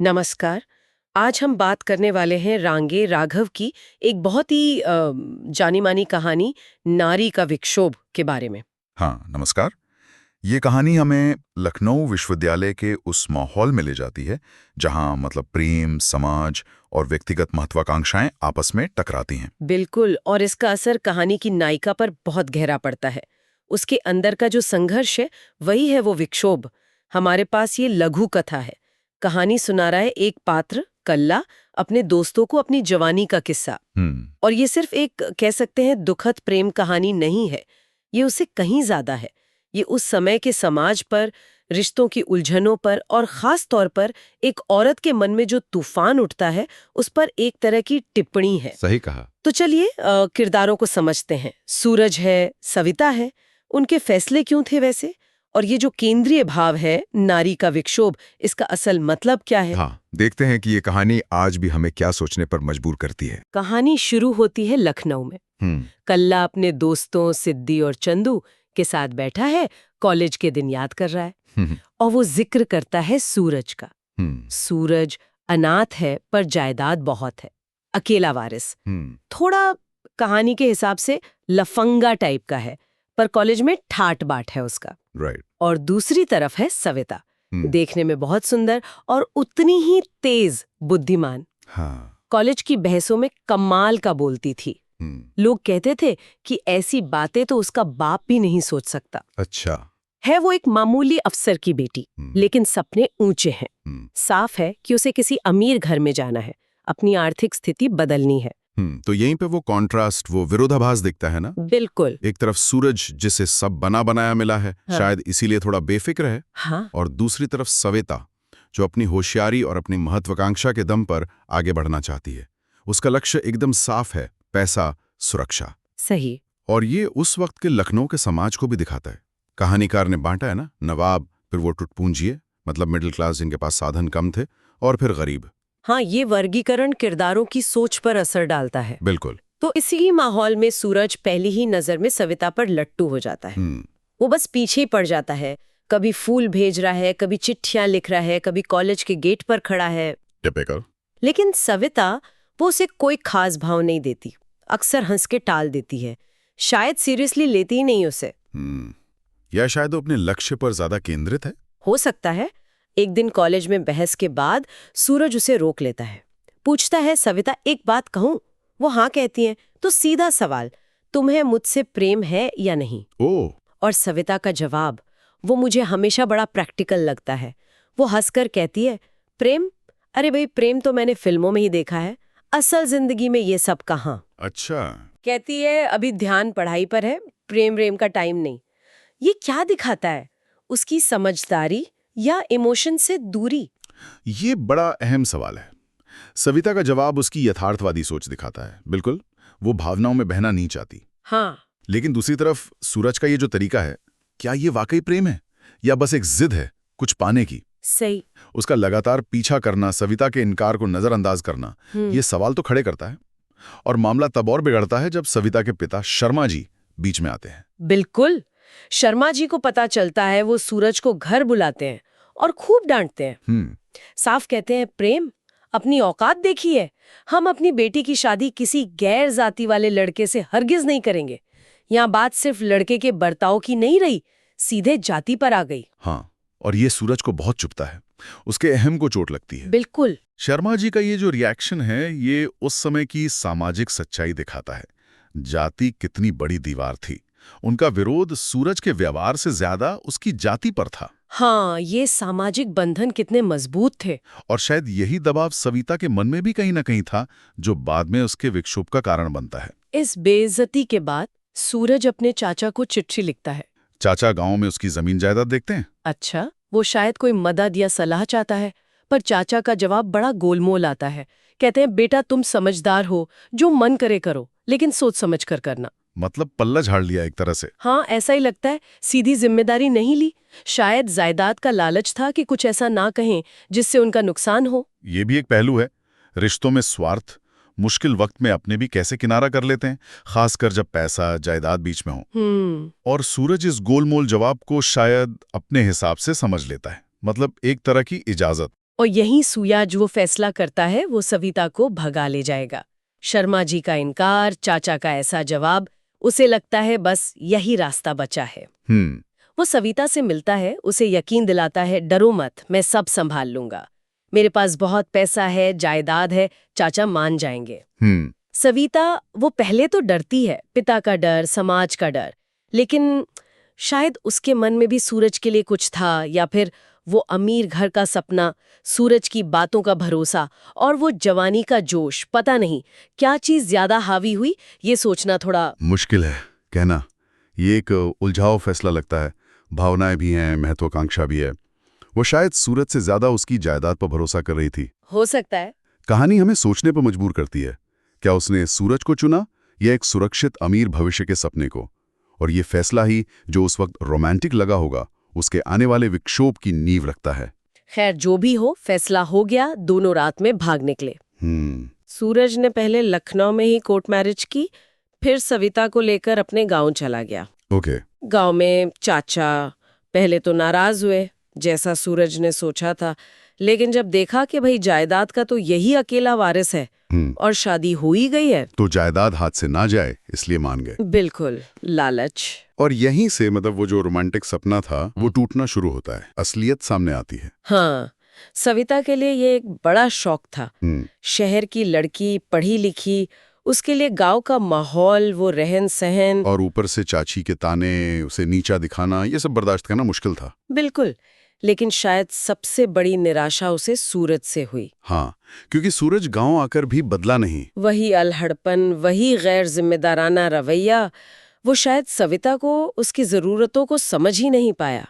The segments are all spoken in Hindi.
नमस्कार। आज हम बात करने वाले हैं रांगे राघव की एक बहुत ही जानी मानी कहानी नारी का विक्षोभ के बारे में। हाँ, नमस्कार। ये कहानी हमें लखनऊ विश्वविद्यालय के उस माहौल में ले जाती है जहाँ मतलब प्रेम, समाज और व्यक्तिगत महत्वाकांक्षाएं आपस में टकराती हैं। बिल्कुल, और इसका असर कहानी की नायिका पर बहुत गहरा पड़ता है। उसके अंदर का जो संघर्ष है वही है वो विक्षोभ। हमारे पास ये लघु कथा है। कहानी सुना रहा है एक पात्र कल्ला, अपने दोस्तों को अपनी जवानी का किस्सा। और ये सिर्फ एक कह सकते हैं दुखद प्रेम कहानी नहीं है, ये उससे कहीं ज्यादा है। ये उस समय के समाज पर, रिश्तों की उलझनों पर और खास तौर पर एक औरत के मन में जो तूफान उठता है उस पर एक तरह की टिप्पणी है। सही कहा। तो चलिए किरदारों को समझते हैं। सूरज है, सविता है, उनके फैसले क्यों थे वैसे? और ये जो केंद्रीय भाव है नारी का विक्षोभ, इसका असल मतलब क्या है? हाँ, देखते हैं कि ये कहानी आज भी हमें क्या सोचने पर मजबूर करती है। कहानी शुरू होती है लखनऊ में। कल्ला अपने दोस्तों सिद्दी और चंदू के साथ बैठा है, कॉलेज के दिन याद कर रहा है। और वो जिक्र करता है सूरज का। सूरज अनाथ है पर जायदाद बहुत है, अकेला वारिस। थोड़ा कहानी के हिसाब से लफंगा टाइप का है, पर कॉलेज में ठाट बाट है उसका। राइट। और दूसरी तरफ है सविता, देखने में बहुत सुंदर और उतनी ही तेज बुद्धिमान। हाँ। कॉलेज की बहसों में कमाल का बोलती थी। लोग कहते थे कि ऐसी बातें तो उसका बाप भी नहीं सोच सकता। अच्छा। है वो एक मामूली अफसर की बेटी, लेकिन सपने ऊंचे हैं। साफ है कि उसे किसी अमीर घर में जाना है, अपनी आर्थिक स्थिति बदलनी है। तो यहीं पे वो कॉन्ट्रास्ट, वो विरोधाभास दिखता है ना। बिल्कुल। एक तरफ सूरज जिसे सब बना बनाया मिला है, हाँ। शायद इसीलिए थोड़ा बेफिक्र है। हाँ। और दूसरी तरफ सविता जो अपनी होशियारी और अपनी महत्वाकांक्षा के दम पर आगे बढ़ना चाहती है। उसका लक्ष्य एकदम साफ है, पैसा, सुरक्षा। सही। और ये उस वक्त के लखनऊ के समाज को भी दिखाता है। कहानीकार ने बांटा है ना, नवाब, फिर वो टुटपूंजिए मतलब मिडिल क्लास जिनके पास साधन कम थे, और फिर गरीब। हाँ, ये वर्गीकरण किरदारों की सोच पर असर डालता है। बिल्कुल। तो इसी ही माहौल में सूरज पहली ही नजर में सविता पर लट्टू हो जाता है। वो बस पीछे ही पड़ जाता है। कभी फूल भेज रहा है, कभी चिट्ठियां लिख रहा है, कभी कॉलेज के गेट पर खड़ा है। टिपिकल। लेकिन सविता वो उसे कोई खास भाव नहीं देती, अक्सर हंस के टाल देती है। शायद सीरियसली लेती ही नहीं उसे। या शायद वो अपने लक्ष्य पर ज्यादा केंद्रित है। हो सकता है। एक दिन कॉलेज में बहस के बाद सूरज उसे रोक लेता है, पूछता है, सविता एक बात कहूं? वो हाँ कहती है। तो सीधा सवाल, तुम्हें मुझसे प्रेम है या नहीं? ओह। और सविता का जवाब, वो मुझे हमेशा बड़ा प्रैक्टिकल लगता है। वो हंसकर कहती है, प्रेम? अरे भाई, प्रेम तो मैंने फिल्मों में ही देखा है, असल जिंदगी में ये सब कहाँ। अच्छा। कहती है, अभी ध्यान पढ़ाई पर है, प्रेम का टाइम नहीं। ये क्या दिखाता है? उसकी समझदारी या इमोशन से दूरी? ये बड़ा अहम सवाल है। सविता का जवाब उसकी यथार्थवादी सोच दिखाता है। बिल्कुल, वो भावनाओं में बहना नहीं चाहती। हाँ। लेकिन दूसरी तरफ सूरज का ये जो तरीका है, क्या ये वाकई प्रेम है या बस एक जिद है कुछ पाने की? सही। उसका लगातार पीछा करना, सविता के इनकार को नजरअंदाज करना, ये सवाल तो खड़े करता है। और मामला तब और बिगड़ता है जब सविता के पिता शर्मा जी बीच में आते हैं। बिल्कुल। शर्मा जी को पता चलता है, वो सूरज को घर बुलाते हैं और खूब डांटते हैं। साफ कहते हैं, प्रेम, अपनी औकात देखिए, हम अपनी बेटी की शादी किसी गैर जाति वाले लड़के से हरगिज नहीं करेंगे। यहाँ बात सिर्फ लड़के के बर्ताव की नहीं रही, सीधे जाति पर आ गई। हाँ, और ये सूरज को बहुत चुभता है, उसके अहम को चोट लगती है। बिल्कुल। शर्मा जी का ये जो रिएक्शन है, ये उस समय की सामाजिक सच्चाई दिखाता है। जाति कितनी बड़ी दीवार थी। उनका विरोध सूरज के व्यवहार से ज्यादा उसकी जाति पर था। हाँ, ये सामाजिक बंधन कितने मजबूत थे। और शायद यही दबाव सविता के मन में भी कहीं ना कहीं था, जो बाद में उसके विक्षोभ का कारण बनता है। इस बेइज्जती के बाद सूरज अपने चाचा को चिट्ठी लिखता है। चाचा गांव में उसकी जमीन जायदाद देखते हैं। अच्छा, वो शायद कोई मदद या सलाह चाहता है, पर चाचा का जवाब बड़ा गोलमोल आता है। कहते हैं, बेटा तुम समझदार हो, जो मन करे करो, लेकिन सोच समझ कर करना। मतलब पल्ला झाड़ लिया एक तरह से। हाँ, ऐसा ही लगता है। सीधी जिम्मेदारी नहीं ली। शायद जायदाद का लालच था कि कुछ ऐसा ना कहें जिससे उनका नुकसान हो। ये भी एक पहलू है। रिश्तों में स्वार्थ मुश्किल वक्त में अपने भी कैसे किनारा कर लेते हैं, खासकर जब पैसा, जायदाद बीच में हो। और सूरज इस गोलमोल जवाब को शायद अपने हिसाब से समझ लेता है, मतलब एक तरह की इजाजत। और यही सुयाज वो फैसला करता है वो सविता को भगा ले जाएगा। शर्मा जी का इनकार, चाचा का ऐसा जवाब, उसे लगता है बस यही रास्ता बचा है। वो सविता से मिलता है, उसे यकीन दिलाता है, डरो मत, मैं सब संभाल लूंगा, मेरे पास बहुत पैसा है, जायदाद है, चाचा मान जाएंगे। सविता वो पहले तो डरती है, पिता का डर, समाज का डर, लेकिन शायद उसके मन में भी सूरज के लिए कुछ था, या फिर वो अमीर घर का सपना, सूरज की बातों का भरोसा और वो जवानी का जोश, पता नहीं क्या चीज ज्यादा हावी हुई, ये सोचना थोड़ा मुश्किल है कहना। ये एक उलझाव फैसला लगता है, भावनाएं भी हैं, महत्वाकांक्षा भी है। वो शायद सूरज से ज्यादा उसकी जायदाद पर भरोसा कर रही थी। हो सकता है। कहानी हमें सोचने पर मजबूर करती है, क्या उसने सूरज को चुना या एक सुरक्षित अमीर भविष्य के सपने को? और ये फैसला ही जो उस वक्त रोमांटिक लगा होगा, उसके आने वाले विक्षोभ की नींव रखता है। खैर जो भी हो, फैसला हो गया, दोनों रात में भाग निकले। सूरज ने पहले लखनऊ में ही कोर्ट मैरिज की, फिर सविता को लेकर अपने गांव चला गया। ओके। गांव में चाचा पहले तो नाराज हुए, जैसा सूरज ने सोचा था, लेकिन जब देखा कि भाई जायदाद का तो यही अकेला वारिस है और शादी हो ही गई है, तो जायदाद हाथ से ना जाए इसलिए मान गए। बिल्कुल, लालच। और यहीं से वो जो रोमांटिक सपना था वो टूटना शुरू होता है, असलियत सामने आती है। हाँ, सविता के लिए ये एक बड़ा शौक था। शहर की लड़की, पढ़ी लिखी, उसके लिए गांव का माहौल, वो रहन सहन, और ऊपर से चाची के ताने, उसे नीचा दिखाना, ये सब बर्दाश्त करना मुश्किल था। बिल्कुल, लेकिन शायद सबसे बड़ी निराशा उसे सूरज से हुई। हाँ, क्योंकि सूरज गांव आकर भी बदला नहीं। वही अलहड़पन, वही गैर जिम्मेदाराना रवैया, वो शायद सविता को, उसकी जरूरतों को समझ ही नहीं पाया।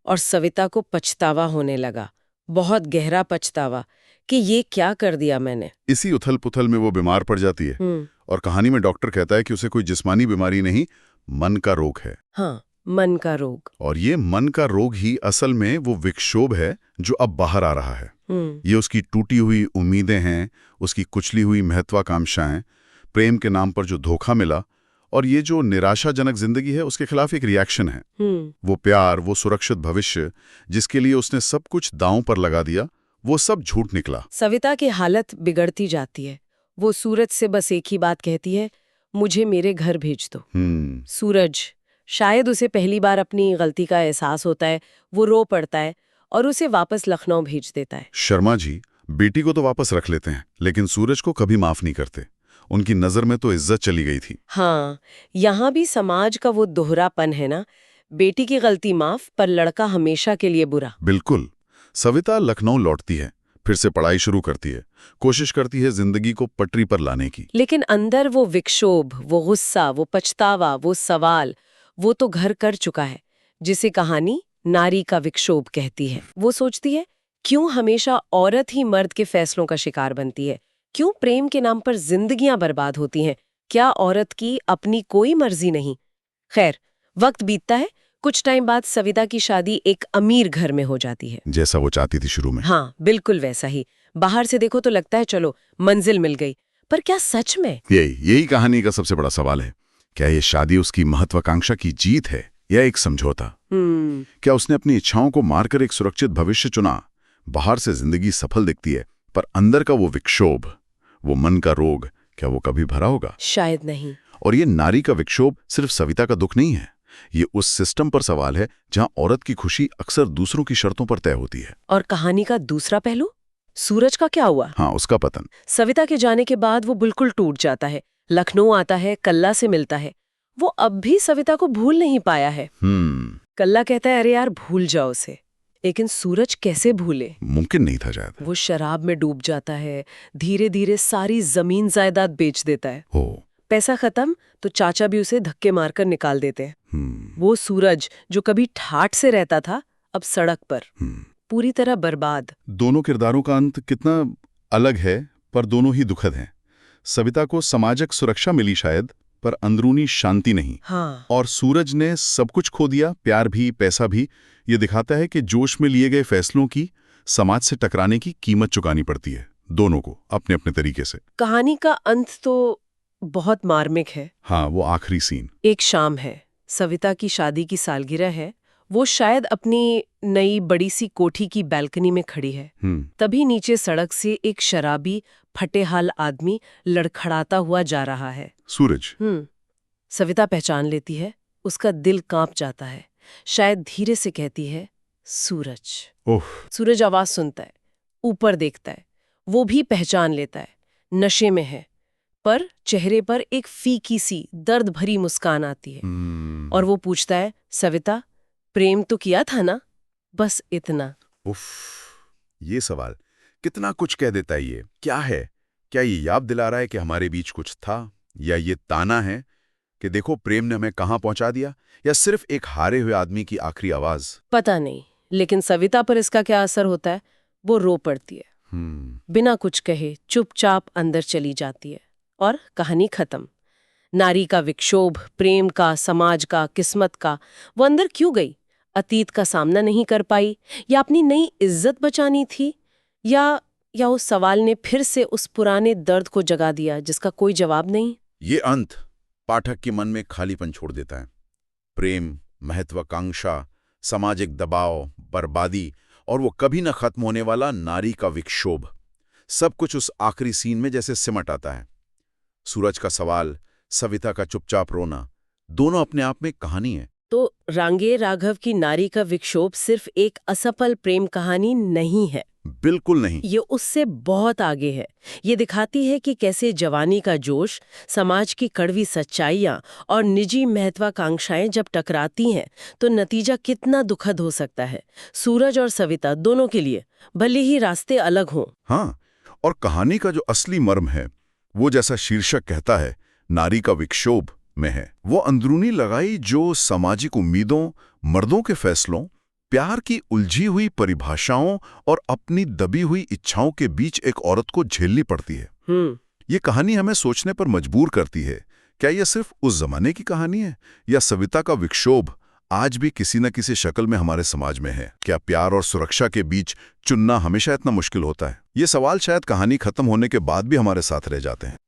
और सविता को पछतावा होने लगा, बहुत गहरा पछतावा, कि ये क्या कर दिया मैंने। इसी उथल पुथल में वो बीमार पड़ जाती है, और कहानी में डॉक्टर कहता है कि उसे कोई जिस्मानी बीमारी नहीं, मन का रोग है। हाँ, मन का रोग। और ये मन का रोग ही असल में वो विक्षोभ है जो अब बाहर आ रहा है। ये उसकी टूटी हुई उम्मीदें हैं, उसकी कुचली हुई महत्वाकांक्षाएं, प्रेम के नाम पर जो धोखा मिला, और ये जो निराशाजनक जिंदगी है उसके खिलाफ एक रिएक्शन है। वो प्यार, वो सुरक्षित भविष्य जिसके लिए उसने सब कुछ दांव पर लगा दिया, वो सब झूठ निकला। सविता की हालत बिगड़ती जाती है। वो सूरज से बस एक ही बात कहती है, मुझे मेरे घर भेज दो। सूरज, शायद उसे पहली बार अपनी गलती का एहसास होता है, वो रो पड़ता है और उसे वापस लखनऊ भेज देता है। शर्मा जी बेटी को तो वापस रख लेते हैं, लेकिन सूरज को कभी माफ नहीं करते। उनकी नजर में तो इज्जत चली गई थी। हाँ, यहाँ भी समाज का वो दोहरापन है ना, बेटी की गलती माफ, पर लड़का हमेशा के लिए बुरा। बिल्कुल। सविता लखनऊ लौटती है, फिर से पढ़ाई शुरू करती है, कोशिश करती है जिंदगी को पटरी पर लाने की। लेकिन अंदर वो विक्षोभ, वो गुस्सा, वो पछतावा, वो सवाल, वो तो घर कर चुका है, जिसे कहानी नारी का विक्षोभ कहती है। वो सोचती है, क्यों हमेशा औरत ही मर्द के फैसलों का शिकार बनती है? क्यों प्रेम के नाम पर जिंदगियां बर्बाद होती हैं? क्या औरत की अपनी कोई मर्जी नहीं? खैर, वक्त बीतता है। कुछ टाइम बाद सविता की शादी एक अमीर घर में हो जाती है, जैसा वो चाहती थी शुरू में। हाँ, बिल्कुल वैसा ही। बाहर से देखो तो लगता है चलो मंजिल मिल गई, पर क्या सच में? यही कहानी का सबसे बड़ा सवाल है। क्या ये शादी उसकी महत्वाकांक्षा की जीत है या एक समझौता? क्या उसने अपनी इच्छाओं को मारकर एक सुरक्षित भविष्य चुना? बाहर से जिंदगी सफल दिखती है, पर अंदर का वो विक्षोभ, वो मन का रोग, क्या वो कभी भरा होगा? शायद नहीं। और ये नारी का विक्षोभ सिर्फ सविता का दुख नहीं है, ये उस सिस्टम पर सवाल है जहां औरत की खुशी अक्सर दूसरों की शर्तों पर तय होती है। और कहानी का दूसरा पहलू, सूरज का क्या हुआ? हाँ, उसका पतन। सविता के जाने के बाद वो बिल्कुल टूट जाता है, लखनऊ आता है, कल्ला से मिलता है। वो अब भी सविता को भूल नहीं पाया है। कल्ला कहता है, अरे यार भूल जाओ उसे, लेकिन सूरज कैसे भूले? मुमकिन नहीं था शायद। वो शराब में डूब जाता है, धीरे धीरे सारी जमीन जायदाद बेच देता है। पैसा खत्म तो चाचा भी उसे धक्के मारकर निकाल देते हैं। वो सूरज जो कभी ठाठ से रहता था, अब सड़क पर, पूरी तरह बर्बाद। दोनों किरदारों का अंत कितना अलग है, पर दोनों ही दुखद हैं। सविता को सामाजिक सुरक्षा मिली शायद, पर अंदरूनी शांति नहीं। हाँ। और सूरज ने सब कुछ खो दिया, प्यार भी, पैसा भी। ये दिखाता है कि जोश में लिए गए फैसलों की समाज से टकराने की कीमत चुकानी पड़ती है, दोनों को अपने अपने तरीके से। कहानी का अंत तो बहुत मार्मिक है। हाँ, वो आखिरी सीन। एक शाम है, सविता की शादी की सालगिरह है। वो शायद अपनी नई बड़ी सी कोठी की बैल्कनी में खड़ी है। तभी नीचे सड़क से एक शराबी फटेहाल आदमी लड़खड़ाता हुआ जा रहा है। सूरज। सविता पहचान लेती है, उसका दिल कांप जाता है। शायद धीरे से कहती है, सूरज। ओह। सूरज आवाज सुनता है, ऊपर देखता है, वो भी पहचान लेता है, नशे में है, पर चेहरे पर एक फीकी सी दर्द भरी मुस्कान आती है। और वो पूछता है, सविता, प्रेम तो किया था ना? बस इतना। उफ, ये सवाल कितना कुछ कह देता है। ये क्या है? क्या ये याद दिला रहा है कि हमारे बीच कुछ था, या ये ताना है कि देखो प्रेम ने हमें कहाँ पहुंचा दिया, या सिर्फ एक हारे हुए आदमी की आखिरी आवाज? पता नहीं, लेकिन सविता पर इसका क्या असर होता है? वो रो पड़ती है, बिना कुछ कहे चुपचाप अंदर चली जाती है, और कहानी खत्म। नारी का विक्षोभ, प्रेम का, समाज का, किस्मत का, वो अंदर क्यों गई? अतीत का सामना नहीं कर पाई, या अपनी नई इज्जत बचानी थी, या उस सवाल ने फिर से उस पुराने दर्द को जगा दिया जिसका कोई जवाब नहीं? ये अंत पाठक के मन में खालीपन छोड़ देता है। प्रेम, महत्वाकांक्षा, सामाजिक दबाव, बर्बादी और वो कभी न खत्म होने वाला नारी का विक्षोभ, सब कुछ उस आखिरी सीन में जैसे सिमट आता है। सूरज का सवाल, सविता का चुपचाप रोना, दोनों अपने आप में कहानी है। तो रांगे राघव की नारी का विक्षोभ सिर्फ एक असफल प्रेम कहानी नहीं है। बिल्कुल नहीं। ये उससे बहुत आगे है। ये दिखाती है कि कैसे जवानी का जोश, समाज की कड़वी सच्चाइयां और निजी महत्वाकांक्षाएं जब टकराती हैं तो नतीजा कितना दुखद हो सकता है, सूरज और सविता दोनों के लिए, भले ही रास्ते अलग हों। हाँ, और कहानी का जो असली मर्म है, वो जैसा शीर्षक कहता है, नारी का विक्षोभ में है। वो अंदरूनी लगाई जो सामाजिक उम्मीदों, मर्दों के फैसलों, प्यार की उलझी हुई परिभाषाओं और अपनी दबी हुई इच्छाओं के बीच एक औरत को झेलनी पड़ती है। ये कहानी हमें सोचने पर मजबूर करती है, क्या यह सिर्फ उस जमाने की कहानी है, या सविता का विक्षोभ आज भी किसी न किसी शक्ल में हमारे समाज में है? क्या प्यार और सुरक्षा के बीच चुनना हमेशा इतना मुश्किल होता है? ये सवाल शायद कहानी खत्म होने के बाद भी हमारे साथ रह जाते हैं।